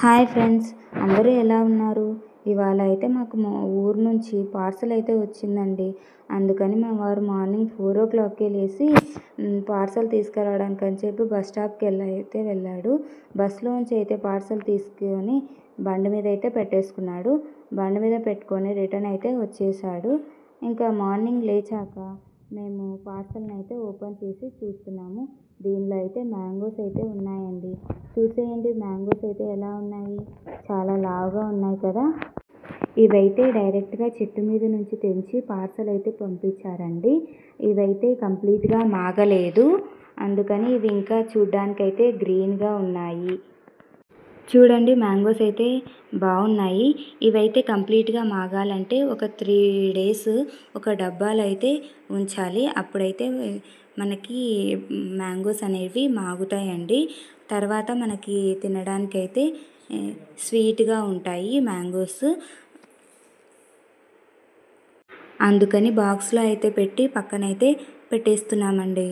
Hi friends, అందరూ ఎలా ఉన్నారు? ఇవాళ అయితే మాకు మా ఊరు నుంచి పార్సల్ అయితే వచ్చిందండి. అందుకని మా వారు మార్నింగ్ 4 o'clockకే లేచి పార్సల్ తీసుకురావడానికి అని చెప్పి బస్ స్టాప్కి వెళ్ళాడు. బస్సులోంచి అయితే పార్సల్ తీసుకొని బండి మీద అయితే పెట్టేసుకున్నాడు. బండి మీద పెట్టుకొని రిటర్న్ అయితే వచ్చేసాడు. ఇంకా మార్నింగ్ లేచాక మేము పార్సల్ని అయితే ఓపెన్ చేసి చూస్తున్నాము. దీనిలో అయితే మ్యాంగోస్ అయితే ఉన్నాయండి. చూసేయండి, మ్యాంగోస్ అయితే ఎలా ఉన్నాయి, చాలా లావుగా ఉన్నాయి కదా. ఇవైతే డైరెక్ట్గా చెట్టు మీద నుంచి తెంచి పార్సల్ అయితే పంపించారండి. ఇవైతే కంప్లీట్గా మాగలేదు, అందుకని ఇవి ఇంకా చూడ్డానికైతే గ్రీన్గా ఉన్నాయి. చూడండి, మ్యాంగోస్ అయితే బాగున్నాయి. ఇవైతే కంప్లీట్గా మాగాలంటే ఒక 3 days ఒక డబ్బాలో అయితే ఉంచాలి. అప్పుడైతే మనకి మ్యాంగోస్ అనేవి మాగుతాయండి. తర్వాత మనకి తినడానికైతే స్వీట్గా ఉంటాయి మ్యాంగోస్. అందుకని బాక్స్లో అయితే పెట్టి పక్కనైతే పెట్టేస్తున్నామండి.